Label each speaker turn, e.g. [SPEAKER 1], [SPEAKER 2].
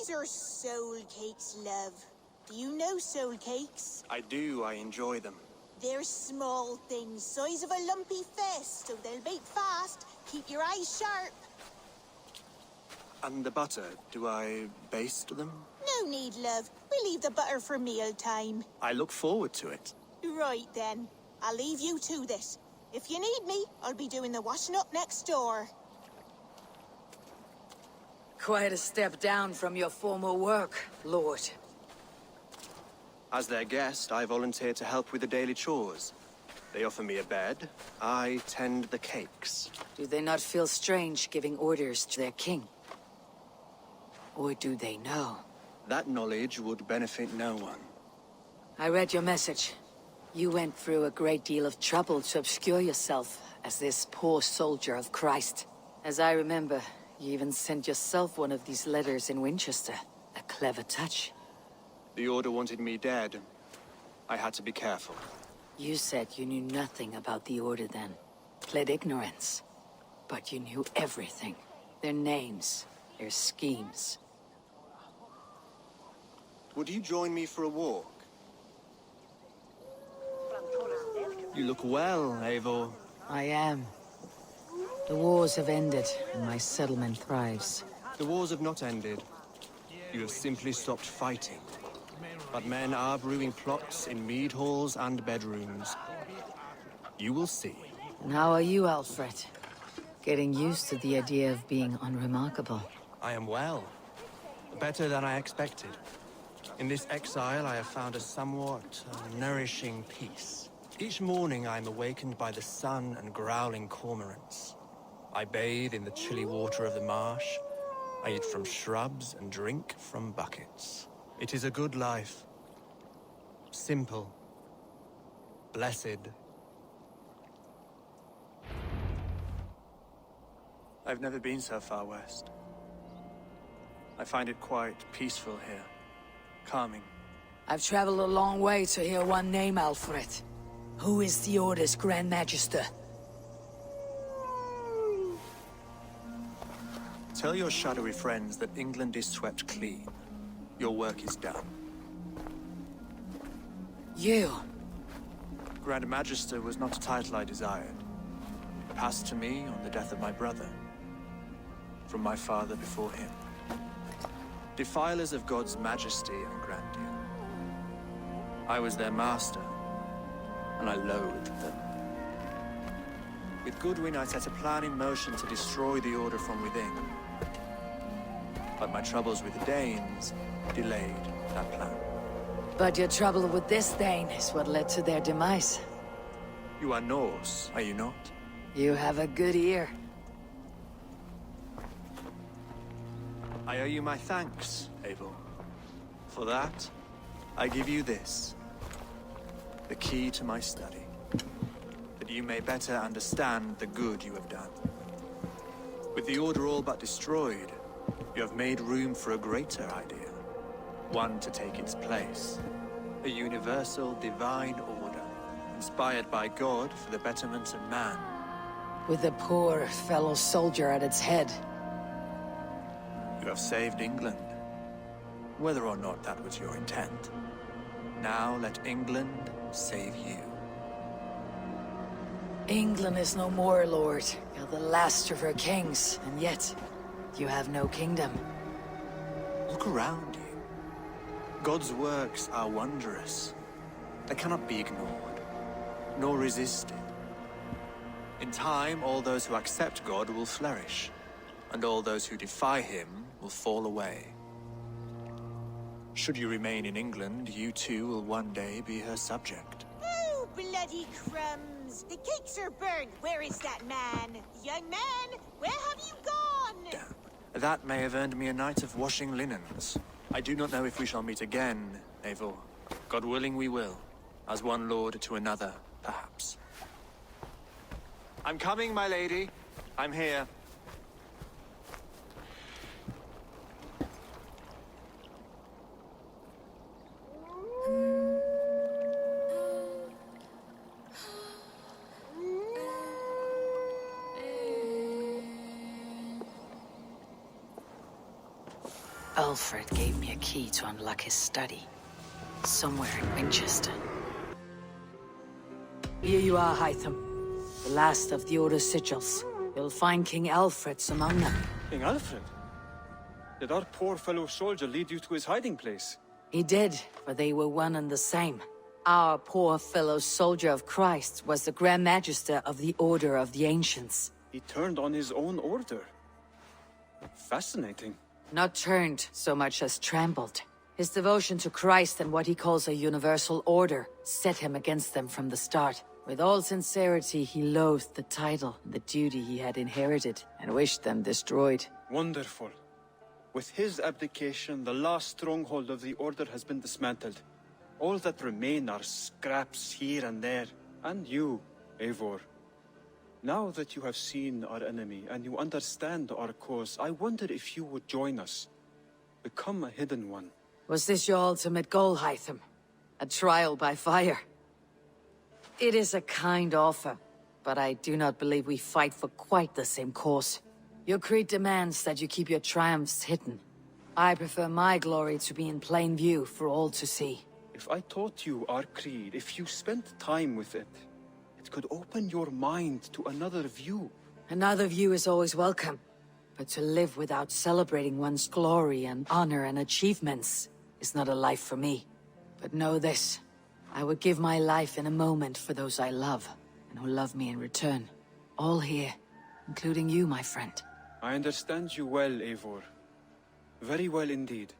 [SPEAKER 1] These are soul cakes, love. Do you know soul cakes?
[SPEAKER 2] I do, I enjoy them.
[SPEAKER 1] They're small things, size of a lumpy fist, so they'll bake fast. Keep your eyes sharp.
[SPEAKER 2] And the butter, do I baste them?
[SPEAKER 1] No need, love. We'll leave the butter for mealtime.
[SPEAKER 2] I look forward to it.
[SPEAKER 1] Right then. I'll leave you to this. If you need me, I'll be doing the washing up next door.
[SPEAKER 3] Quite a step down from your former work, Lord.
[SPEAKER 2] As their guest, I volunteered to help with the daily chores. They offer me a bed, I tend the cakes.
[SPEAKER 3] Do they not feel strange giving orders to their king? Or do they know?
[SPEAKER 2] That knowledge would benefit no one.
[SPEAKER 3] I read your message. You went through a great deal of trouble to obscure yourself as this poor soldier of Christ. As I remember, you even sent yourself one of these letters in Winchester. A clever touch.
[SPEAKER 2] The Order wanted me dead. I had to be careful.
[SPEAKER 3] You said you knew nothing about the Order then. Pled ignorance. But you knew everything. Their names, their schemes.
[SPEAKER 2] Would you join me for a walk? You look well, Eivor.
[SPEAKER 3] I am. The wars have ended, and my settlement thrives.
[SPEAKER 2] The wars have not ended. You have simply stopped fighting. But men are brewing plots in mead halls and bedrooms. You will see.
[SPEAKER 3] And how are you, Aelfred? Getting used to the idea of being unremarkable.
[SPEAKER 2] I am well. Better than I expected. In this exile, I have found a somewhat nourishing peace. Each morning, I am awakened by the sun and growling cormorants. I bathe in the chilly water of the marsh. I eat from shrubs and drink from buckets. It is a good life. Simple. Blessed. I've never been so far west. I find it quite peaceful here. Calming.
[SPEAKER 3] I've traveled a long way to hear one name, Aelfred. Who is the Order's Grand Magister?
[SPEAKER 2] Tell your shadowy friends that England is swept clean. Your work is done.
[SPEAKER 3] You?
[SPEAKER 2] Grand Magister was not a title I desired. It passed to me on the death of my brother. From my father before him. Defilers of God's majesty and grandeur. I was their master, and I loathed them. With Goodwin, I set a plan in motion to destroy the Order from within. But my troubles with the Danes delayed that plan.
[SPEAKER 3] But your trouble with this Dane is what led to their demise.
[SPEAKER 2] You are Norse, are you not?
[SPEAKER 3] You have a good ear.
[SPEAKER 2] I owe you my thanks, Eivor. For that, I give you this. The key to my study. That you may better understand the good you have done. With the Order all but destroyed, you have made room for a greater idea. One to take its place. A universal divine order, inspired by God for the betterment of man.
[SPEAKER 3] With a poor fellow soldier at its head.
[SPEAKER 2] You have saved England. Whether or not that was your intent. Now let England save you.
[SPEAKER 3] England is no more, Lord. You're the last of her kings, and yet you have no kingdom.
[SPEAKER 2] Look around you. God's works are wondrous. They cannot be ignored, nor resisted. In time, all those who accept God will flourish, and all those who defy him will fall away. Should you remain in England, you too will one day be her subject.
[SPEAKER 1] Oh, bloody crumbs! The cakes are burned. Where is that man? Young man, where have you gone?
[SPEAKER 2] Damn. That may have earned me a night of washing linens. I do not know if we shall meet again, Eivor. God willing we will. As one lord to another, perhaps. I'm coming, my lady. I'm here.
[SPEAKER 3] Aelfred gave me a key to unlock his study. Somewhere in Winchester. Here you are, Hytham. The last of the Order's sigils. You'll find King Aelfred's among them.
[SPEAKER 4] King Alfred? Did our poor fellow soldier lead you to his hiding place?
[SPEAKER 3] He did, for they were one and the same. Our poor fellow soldier of Christ was the Grand Magister of the Order of the Ancients.
[SPEAKER 4] He turned on his own order. Fascinating.
[SPEAKER 3] Not turned so much as trampled. His devotion to Christ and what he calls a universal order set him against them from the start. With all sincerity, he loathed the title and the duty he had inherited, and wished them destroyed.
[SPEAKER 4] Wonderful. With his abdication, the last stronghold of the Order has been dismantled. All that remain are scraps here and there. And you, Eivor. Now that you have seen our enemy and you understand our cause, I wonder if you would join us. Become a hidden one.
[SPEAKER 3] Was this your ultimate goal, Hytham? A trial by fire? It is a kind offer, but I do not believe we fight for quite the same cause. Your creed demands that you keep your triumphs hidden. I prefer my glory to be in plain view for all to see.
[SPEAKER 4] If I taught you our creed, if you spent time with it, it could open your mind to another view.
[SPEAKER 3] Another view is always welcome, but to live without celebrating one's glory and honor and achievements is not a life for me. But know this, I would give my life in a moment for those I love, and who love me in return. All here, including you, my friend.
[SPEAKER 4] I understand you well, Eivor. Very well indeed.